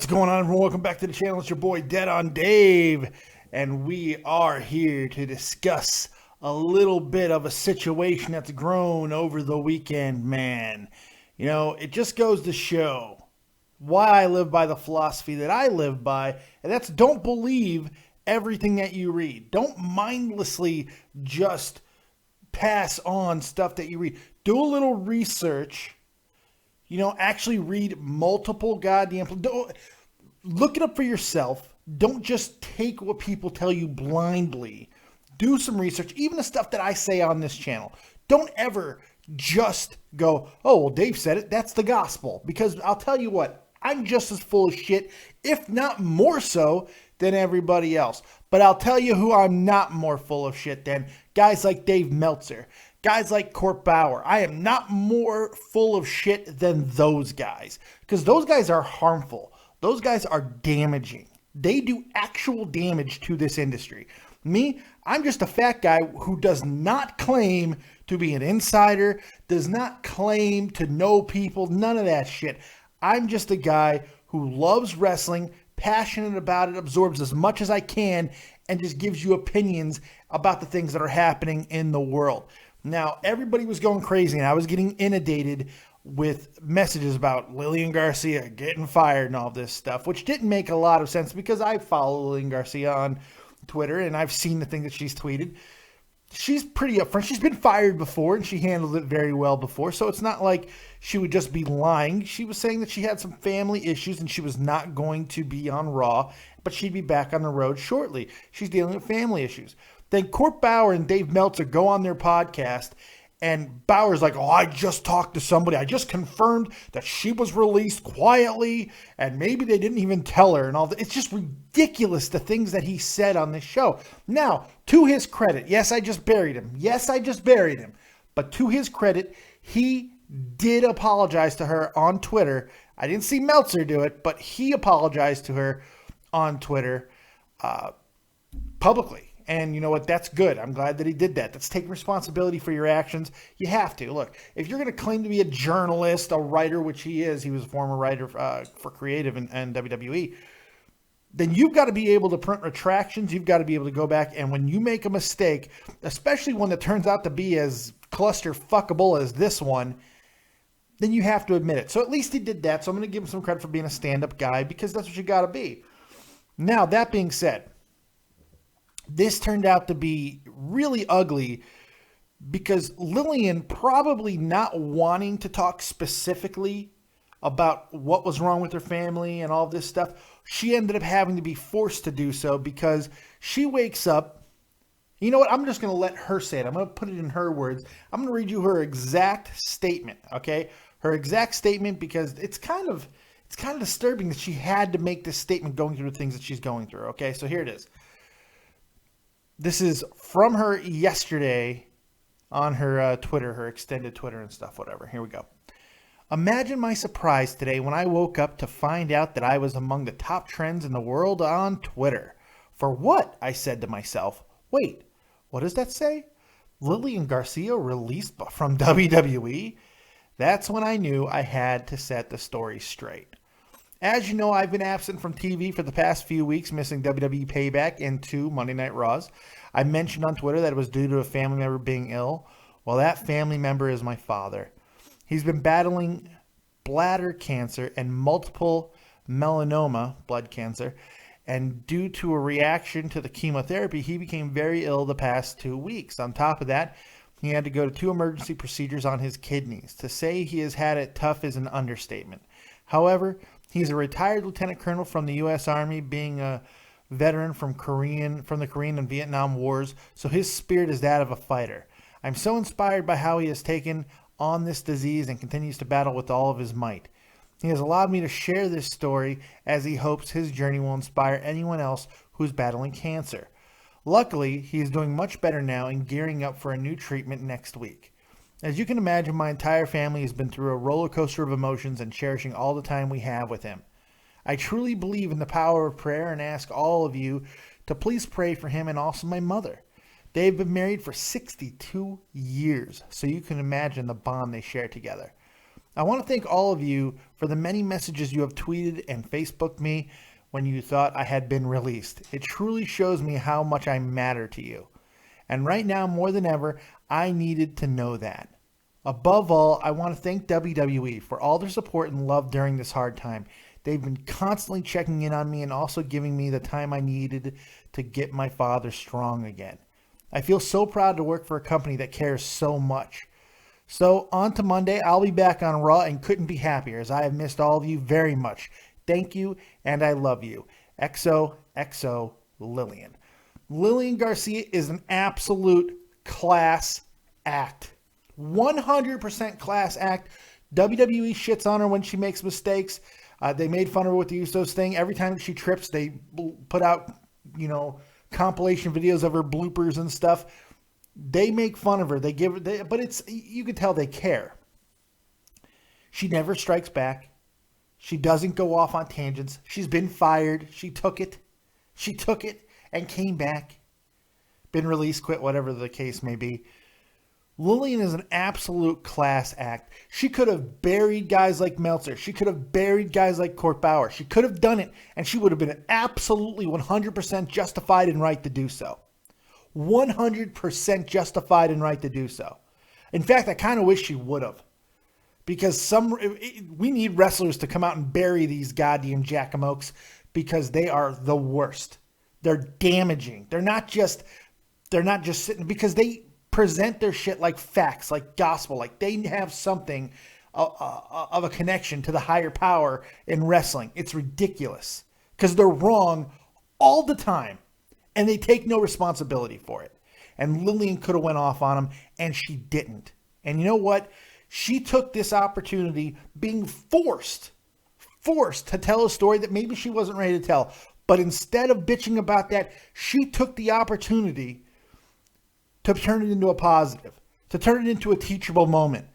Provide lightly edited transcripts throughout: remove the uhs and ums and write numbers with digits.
going on, everyone? Welcome back to the channel. It's your boy Dead on Dave, and we are here to discuss a little bit of a situation that's grown over the weekend, man. You know, it just goes to show why I live by the philosophy that I live by, and that's don't believe everything that you read. Don't mindlessly just pass on stuff that you read. Do a little research. You know, actually read multiple goddamn... Look it up for yourself. Don't just take what people tell you blindly. Do some research. Even the stuff that I say on this channel. Don't ever just go, oh, well, Dave said it. That's the gospel. Because I'll tell you what, I'm just as full of shit, if not more so, than everybody else. But I'll tell you who I'm not more full of shit than. Guys like Dave Meltzer. Guys like Court Bauer. I am not more full of shit than those guys. Because those guys are harmful. Those guys are damaging. They do actual damage to this industry. Me, I'm just a fat guy who does not claim to be an insider, does not claim to know people, none of that shit. I'm just a guy who loves wrestling, passionate about it, absorbs as much as I can, and just gives you opinions about the things that are happening in the world. Now, everybody was going crazy, and I was getting inundated with messages about Lilian Garcia getting fired and all this stuff, which didn't make a lot of sense because I follow Lilian Garcia on Twitter, and I've seen the thing that she's tweeted. She's pretty upfront. She's been fired before, and she handled it very well before, so it's not like she would just be lying. She was saying that she had some family issues, and she was not going to be on Raw, but she'd be back on the road shortly. She's dealing with family issues. Then Court Bauer and Dave Meltzer go on their podcast, and Bauer's like, oh, I just talked to somebody. I just confirmed that she was released quietly, and maybe they didn't even tell her and all that. It's just ridiculous, the things that he said on this show. Now, to his credit, yes, I just buried him. Yes, I just buried him. But to his credit, he did apologize to her on Twitter. I didn't see Meltzer do it, but he apologized to her on Twitter publicly. And you know what? That's good. I'm glad that he did that. That's taking responsibility for your actions. You have to. Look, if you're going to claim to be a journalist, a writer, which he is, he was a former writer for creative and WWE, then you've got to be able to print retractions. You've got to be able to go back. And when you make a mistake, especially one that turns out to be as cluster-fuckable as this one, then you have to admit it. So at least he did that. So I'm going to give him some credit for being a stand-up guy because that's what you got to be. Now, that being said, this turned out to be really ugly because Lilian, probably not wanting to talk specifically about what was wrong with her family and all this stuff, she ended up having to be forced to do so because she wakes up. You know what? I'm just going to let her say it. I'm going to put it in her words. I'm going to read you her exact statement, okay? Her exact statement, because it's kind of disturbing that she had to make this statement going through the things that she's going through, okay? So here it is. This is from her yesterday on her Twitter, her extended Twitter and stuff, whatever. Here we go. Imagine my surprise today when I woke up to find out that I was among the top trends in the world on Twitter. For what? I said to myself. Wait, what does that say? Lilian Garcia released from WWE? That's when I knew I had to set the story straight. As you know, I've been absent from TV for the past few weeks, missing WWE Payback and 2 Monday Night Raws. I mentioned on Twitter that it was due to a family member being ill. Well, that family member is my father. He's been battling bladder cancer and multiple melanoma, blood cancer, and due to a reaction to the chemotherapy, he became very ill the past 2 weeks. On top of that, he had to go to 2 emergency procedures on his kidneys. To say he has had it tough is an understatement. However, he's a retired lieutenant colonel from the U.S. Army, being a veteran from the Korean and Vietnam Wars, so his spirit is that of a fighter. I'm so inspired by how he has taken on this disease and continues to battle with all of his might. He has allowed me to share this story as he hopes his journey will inspire anyone else who's battling cancer. Luckily, he is doing much better now and gearing up for a new treatment next week. As you can imagine, my entire family has been through a roller coaster of emotions and cherishing all the time we have with him. I truly believe in the power of prayer and ask all of you to please pray for him and also my mother. They've been married for 62 years, so you can imagine the bond they share together. I want to thank all of you for the many messages you have tweeted and Facebooked me when you thought I had been released. It truly shows me how much I matter to you. And right now, more than ever, I needed to know that. Above all, I want to thank WWE for all their support and love during this hard time. They've been constantly checking in on me and also giving me the time I needed to get my father strong again. I feel so proud to work for a company that cares so much. So on to Monday, I'll be back on Raw and couldn't be happier as I have missed all of you very much. Thank you and I love you. XOXO Lilian. Lilian Garcia is an absolute class act. 100% class act. WWE shits on her when she makes mistakes. They made fun of her with the Usos thing. Every time she trips, they put out, compilation videos of her bloopers and stuff. They make fun of her. But you can tell they care. She never strikes back. She doesn't go off on tangents. She's been fired. She took it. And came back. Been released, quit, whatever the case may be. Lilian is an absolute class act. She could have buried guys like Meltzer. She could have buried guys like Court Bauer. She could have done it, and she would have been absolutely 100% justified and right to do so. 100% justified and right to do so. In fact, I kind of wish she would have. Because we need wrestlers to come out and bury these goddamn jackamokes because they are the worst. They're damaging. They're not just sitting, because they present their shit like facts, like gospel, like they have something of a connection to the higher power in wrestling. It's ridiculous because they're wrong all the time and they take no responsibility for it. And Lilian could have went off on them and she didn't. And you know what? She took this opportunity being forced to tell a story that maybe she wasn't ready to tell. But instead of bitching about that, she took the opportunity to turn it into a positive, to turn it into a teachable moment,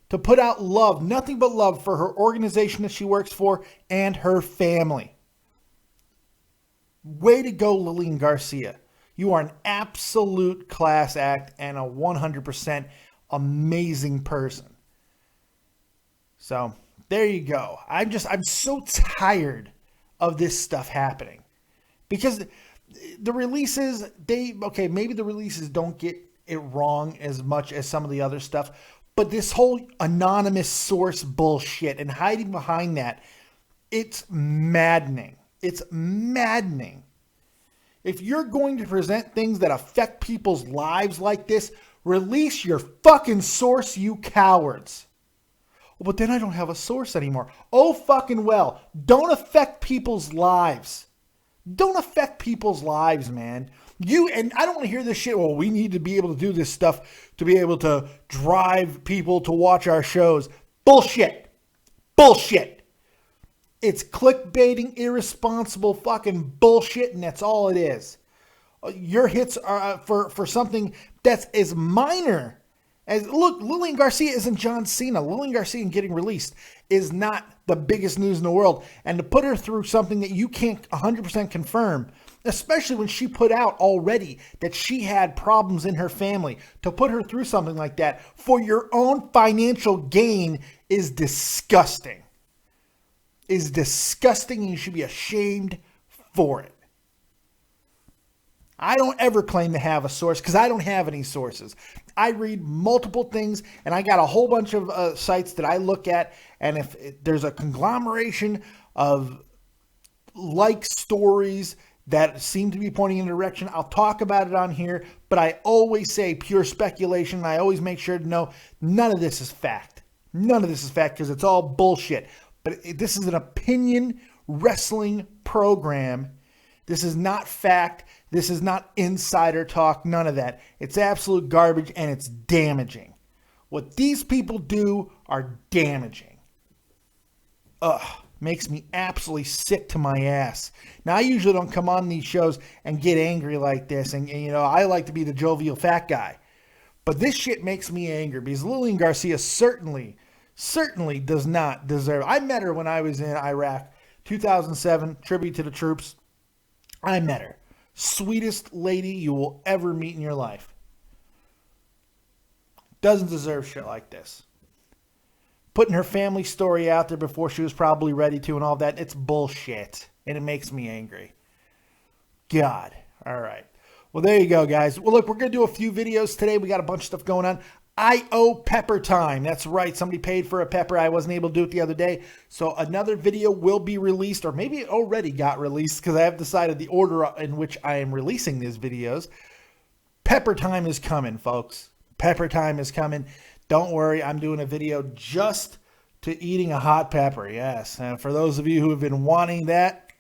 to put out love, nothing but love for her organization that she works for and her family. Way to go, Lilian Garcia. You are an absolute class act and a 100% amazing person. So there you go. I'm so tired of this stuff happening because the releases, maybe the releases don't get it wrong as much as some of the other stuff, but this whole anonymous source bullshit and hiding behind that, it's maddening. It's maddening. If you're going to present things that affect people's lives like this, release your fucking source, you cowards. Well, but then I don't have a source anymore. Oh, fucking well. Don't affect people's lives. Don't affect people's lives, man. And I don't want to hear this shit. Well, we need to be able to do this stuff to be able to drive people to watch our shows. Bullshit. It's clickbaiting, irresponsible fucking bullshit, and that's all it is. Your hits are for something that's as minor as, look, Lilian Garcia isn't John Cena. Lilian Garcia getting released is not the biggest news in the world. And to put her through something that you can't 100% confirm, especially when she put out already that she had problems in her family, to put her through something like that for your own financial gain is disgusting. Is disgusting, and you should be ashamed for it. I don't ever claim to have a source because I don't have any sources. I read multiple things, and I got a whole bunch of sites that I look at, and if there's a conglomeration of like stories that seem to be pointing in a direction, I'll talk about it on here, but I always say pure speculation. I always make sure to know none of this is fact. None of this is fact because it's all bullshit. But this is an opinion wrestling program. This is not fact. This is not insider talk. None of that. It's absolute garbage and it's damaging. What these people do are damaging. Makes me absolutely sick to my ass. Now, I usually don't come on these shows and get angry like this. And I like to be the jovial fat guy. But this shit makes me angry because Lilian Garcia certainly does not deserve. I met her when I was in Iraq, 2007, tribute to the troops. I met her. Sweetest lady you will ever meet in your life. Doesn't deserve shit like this. putting her family story out there before she was probably ready to and all that. It's bullshit. And it makes me angry. God. All right. Well, there you go, guys. Well, look, we're going to do a few videos today. We got a bunch of stuff going on. I owe pepper time. That's right. Somebody paid for a pepper. I wasn't able to do it the other day. So another video will be released, or maybe it already got released because I have decided the order in which I am releasing these videos. Pepper time is coming, folks. Pepper time is coming. Don't worry. I'm doing a video just to eating a hot pepper. Yes. And for those of you who have been wanting that,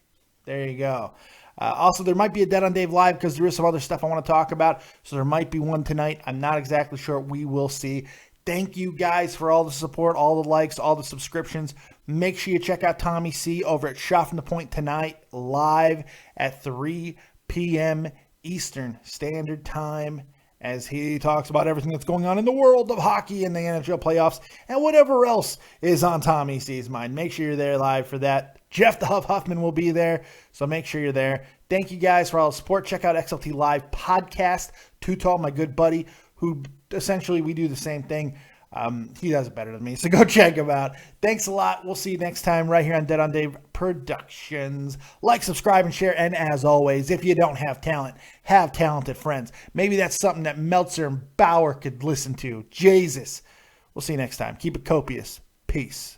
there you go. Also, there might be a Dead on Dave live because there is some other stuff I want to talk about. So there might be one tonight. I'm not exactly sure. We will see. Thank you guys for all the support, all the likes, all the subscriptions. Make sure you check out Tommy C over at Shot from the Point tonight, live at 3 p.m. Eastern Standard Time, as he talks about everything that's going on in the world of hockey and the NHL playoffs and whatever else is on Tommy C's mind. Make sure you're there live for that. Jeff the Huff Huffman will be there, so make sure you're there. Thank you guys for all the support. Check out XLT Live Podcast. Too Tall, my good buddy, who essentially we do the same thing. He does it better than me, so go check him out. Thanks a lot. We'll see you next time right here on Dead on Dave Productions. Like, subscribe, and share. And as always, if you don't have talent, have talented friends. Maybe that's something that Meltzer and Bauer could listen to. Jesus. We'll see you next time. Keep it copious. Peace.